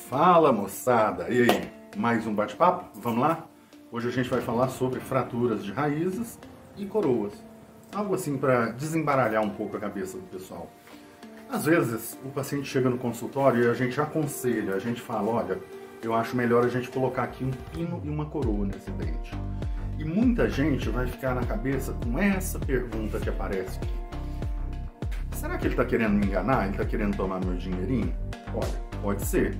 Fala, moçada! E aí, mais um bate-papo? Vamos lá? Hoje a gente vai falar sobre fraturas de raízes e coroas. Algo assim para desembaralhar um pouco a cabeça do pessoal. Às vezes, o paciente chega no consultório e a gente aconselha, a gente fala, olha, eu acho melhor a gente colocar aqui um pino e uma coroa nesse dente. E muita gente vai ficar na cabeça com essa pergunta que aparece aqui. Será que ele está querendo me enganar? Ele está querendo tomar meu dinheirinho? Olha, pode ser.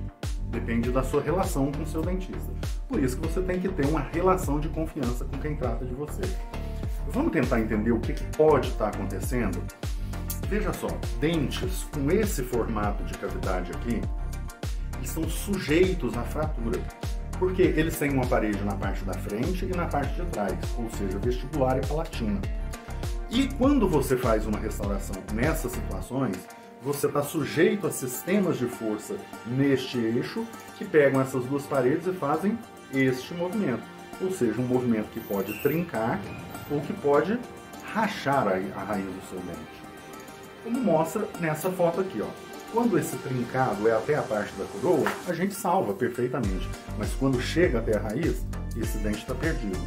Depende da sua relação com o seu dentista. Por isso que você tem que ter uma relação de confiança com quem trata de você. Vamos tentar entender o que pode estar acontecendo? Veja só, dentes com esse formato de cavidade aqui, eles são sujeitos à fratura, porque eles têm uma parede na parte da frente e na parte de trás, ou seja, vestibular e palatina. E quando você faz uma restauração nessas situações, você está sujeito a sistemas de força neste eixo que pegam essas duas paredes e fazem este movimento. Ou seja, um movimento que pode trincar ou que pode rachar a raiz do seu dente. Como mostra nessa foto aqui, ó. Quando esse trincado é até a parte da coroa, a gente salva perfeitamente. Mas quando chega até a raiz, esse dente está perdido.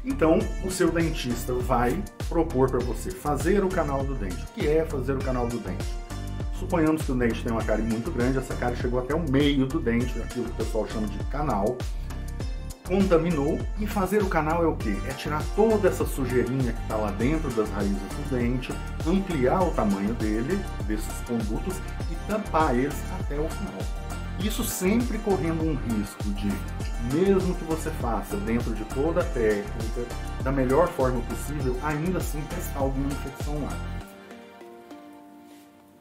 Então, o seu dentista vai propor para você fazer o canal do dente. O que é fazer o canal do dente? Suponhamos que o dente tem uma cárie muito grande, essa cárie chegou até o meio do dente, aquilo que o pessoal chama de canal, contaminou, e fazer o canal é o quê? É tirar toda essa sujeirinha que está lá dentro das raízes do dente, ampliar o tamanho dele, desses condutos, e tampar eles até o final. Isso sempre correndo um risco de, mesmo que você faça dentro de toda a técnica, da melhor forma possível, ainda assim testar alguma infecção lá.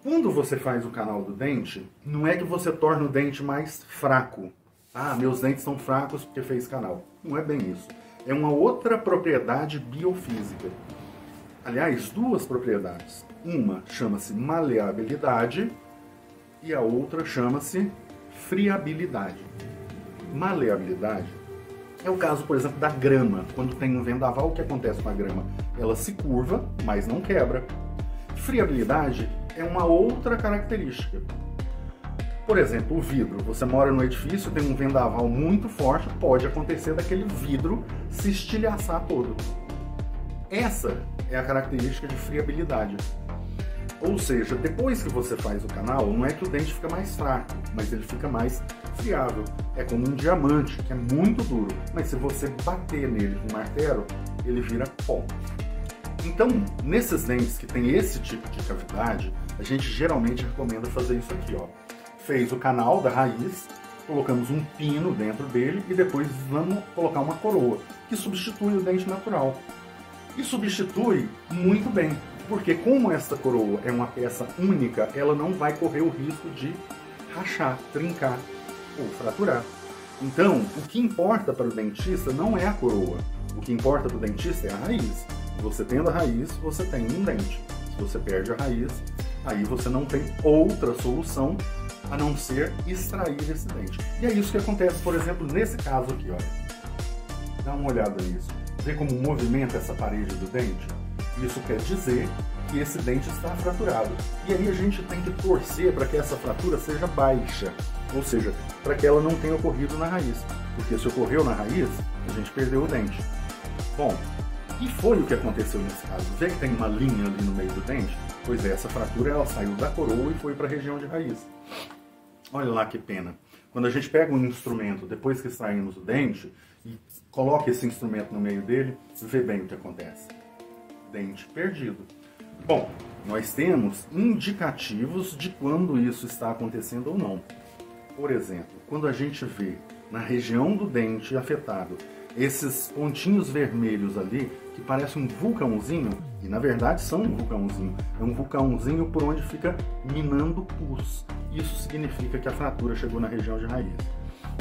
Quando você faz o canal do dente, não é que você torna o dente mais fraco. Ah, meus dentes são fracos porque fez canal. Não é bem isso. É uma outra propriedade biofísica. Aliás, duas propriedades. Uma chama-se maleabilidade e a outra chama-se friabilidade. Maleabilidade é o caso, por exemplo, da grama. Quando tem um vendaval, o que acontece com a grama? Ela se curva, mas não quebra. Friabilidade é uma outra característica. Por exemplo, o vidro. Você mora no edifício, tem um vendaval muito forte, pode acontecer daquele vidro se estilhaçar todo. Essa é a característica de friabilidade. Ou seja, depois que você faz o canal, não é que o dente fica mais fraco, mas ele fica mais friável. É como um diamante, que é muito duro, mas se você bater nele com um martelo, ele vira pó. Então, nesses dentes que tem esse tipo de cavidade, a gente geralmente recomenda fazer isso aqui, ó. Fez o canal da raiz, colocamos um pino dentro dele e depois vamos colocar uma coroa, que substitui o dente natural. E substitui muito bem, porque como essa coroa é uma peça única, ela não vai correr o risco de rachar, trincar ou fraturar. Então, o que importa para o dentista não é a coroa, o que importa para o dentista é a raiz. Você tendo a raiz, você tem um dente. Se você perde a raiz, aí você não tem outra solução a não ser extrair esse dente. E é isso que acontece, por exemplo, nesse caso aqui, olha. Dá uma olhada nisso. Vê como movimenta essa parede do dente? Isso quer dizer que esse dente está fraturado. E aí a gente tem que torcer para que essa fratura seja baixa, ou seja, para que ela não tenha ocorrido na raiz. Porque se ocorreu na raiz, a gente perdeu o dente. Bom, e foi o que aconteceu nesse caso. Vê que tem uma linha ali no meio do dente? Pois é, essa fratura ela saiu da coroa e foi para a região de raiz. Olha lá que pena. Quando a gente pega um instrumento, depois que extraímos o dente, e coloca esse instrumento no meio dele, vê bem o que acontece. Dente perdido. Bom, nós temos indicativos de quando isso está acontecendo ou não. Por exemplo, quando a gente vê na região do dente afetado esses pontinhos vermelhos ali, que parece um vulcãozinho, e na verdade são um vulcãozinho, é um vulcãozinho por onde fica minando pus. Isso significa que a fratura chegou na região de raiz.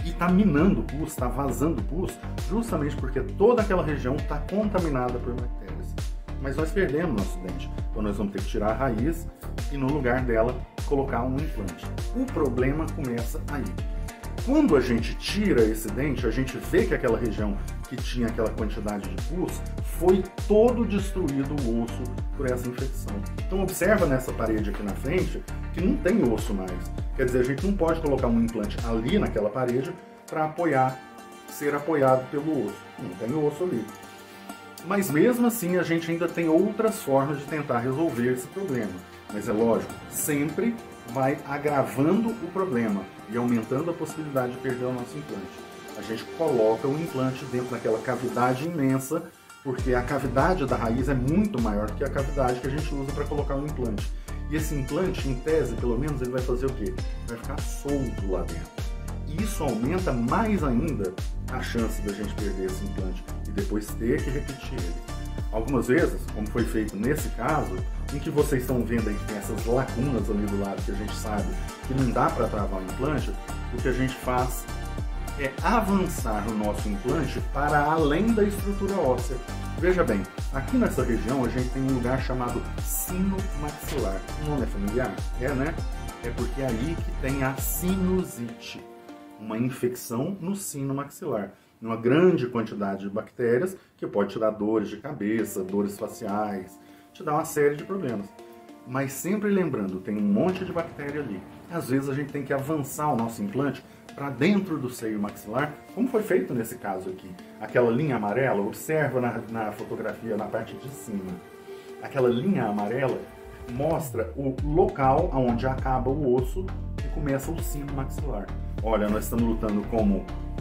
E está minando pus, está vazando pus, justamente porque toda aquela região está contaminada por bactérias. Mas nós perdemos nosso dente, então nós vamos ter que tirar a raiz e no lugar dela colocar um implante. O problema começa aí. Quando a gente tira esse dente, a gente vê que aquela região que tinha aquela quantidade de pus foi todo destruído o osso por essa infecção. Então observa nessa parede aqui na frente que não tem osso mais. Quer dizer, a gente não pode colocar um implante ali naquela parede para ser apoiado pelo osso. Não tem osso ali. Mas mesmo assim a gente ainda tem outras formas de tentar resolver esse problema. Mas é lógico, sempre vai agravando o problema e aumentando a possibilidade de perder o nosso implante. A gente coloca o implante dentro daquela cavidade imensa, porque a cavidade da raiz é muito maior do que a cavidade que a gente usa para colocar o implante. E esse implante, em tese, pelo menos, ele vai fazer o quê? Vai ficar solto lá dentro. E isso aumenta mais ainda a chance da gente perder esse implante e depois ter que repetir ele. Algumas vezes, como foi feito nesse caso, em que vocês estão vendo aí que tem essas lacunas ali do lado que a gente sabe que não dá para travar o implante, o que a gente faz é avançar o nosso implante para além da estrutura óssea. Veja bem, aqui nessa região a gente tem um lugar chamado sino maxilar. O nome é familiar? É, né? É porque é aí que tem a sinusite, uma infecção no sino maxilar. Uma grande quantidade de bactérias que pode te dar dores de cabeça, dores faciais, te dar uma série de problemas. Mas sempre lembrando, tem um monte de bactéria ali. Às vezes a gente tem que avançar o nosso implante para dentro do seio maxilar, como foi feito nesse caso aqui. Aquela linha amarela, observa na fotografia na parte de cima. Aquela linha amarela mostra o local onde acaba o osso e começa o sino maxilar. Olha, nós estamos lutando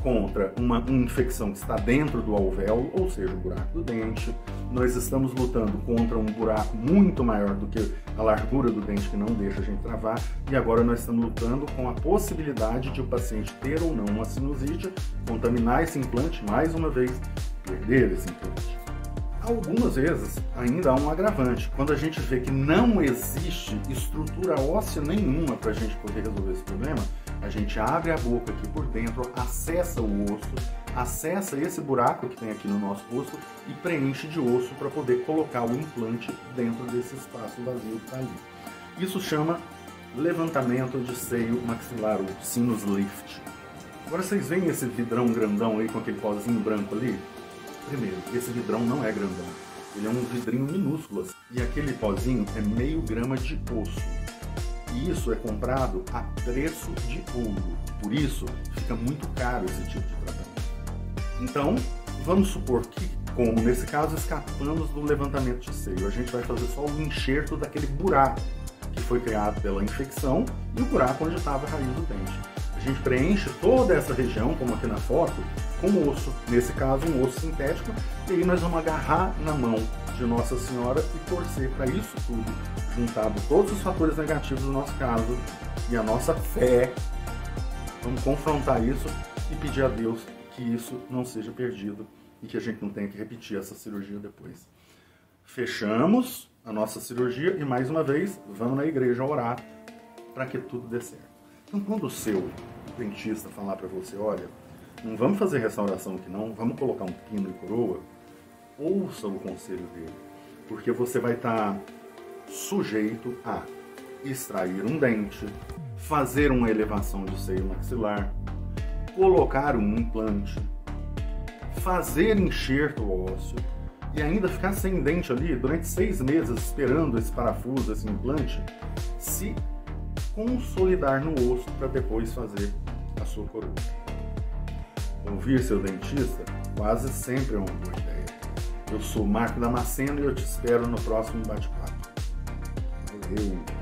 contra uma infecção que está dentro do alvéolo, ou seja, o buraco do dente. Nós estamos lutando contra um buraco muito maior do que a largura do dente, que não deixa a gente travar. E agora nós estamos lutando com a possibilidade de o paciente ter ou não uma sinusite, contaminar esse implante, mais uma vez, perder esse implante. Algumas vezes ainda há um agravante. Quando a gente vê que não existe estrutura óssea nenhuma para a gente poder resolver esse problema, a gente abre a boca aqui por dentro, acessa o osso, acessa esse buraco que tem aqui no nosso rosto e preenche de osso para poder colocar o implante dentro desse espaço vazio que está ali. Isso chama levantamento de seio maxilar, o sinus lift. Agora vocês veem esse vidrão grandão aí com aquele pozinho branco ali? Primeiro, esse vidrão não é grandão, ele é um vidrinho minúsculo e aquele pozinho é meio grama de osso. E isso é comprado a preço de ouro, por isso fica muito caro esse tipo de tratamento. Então, vamos supor que, como nesse caso, escapamos do levantamento de seio, a gente vai fazer só o enxerto daquele buraco que foi criado pela infecção e o buraco onde estava a raiz do dente. A gente preenche toda essa região, como aqui na foto, com osso, nesse caso um osso sintético, e aí nós vamos agarrar na mão de Nossa Senhora e torcer para isso tudo, juntado todos os fatores negativos do nosso caso e a nossa fé, vamos confrontar isso e pedir a Deus que isso não seja perdido e que a gente não tenha que repetir essa cirurgia depois. Fechamos a nossa cirurgia e mais uma vez vamos na igreja orar para que tudo dê certo. Então quando o seu dentista falar para você, olha, não vamos fazer restauração aqui não, vamos colocar um pino e coroa, ouça o conselho dele, porque você vai estar sujeito a extrair um dente, fazer uma elevação de seio maxilar, colocar um implante, fazer enxerto ósseo e ainda ficar sem dente ali durante 6 meses esperando esse parafuso, esse implante, se consolidar no osso para depois fazer a sua coroa. Ouvir seu dentista quase sempre é uma boa ideia. Eu sou Marco Damasceno e eu te espero no próximo bate-papo. Valeu!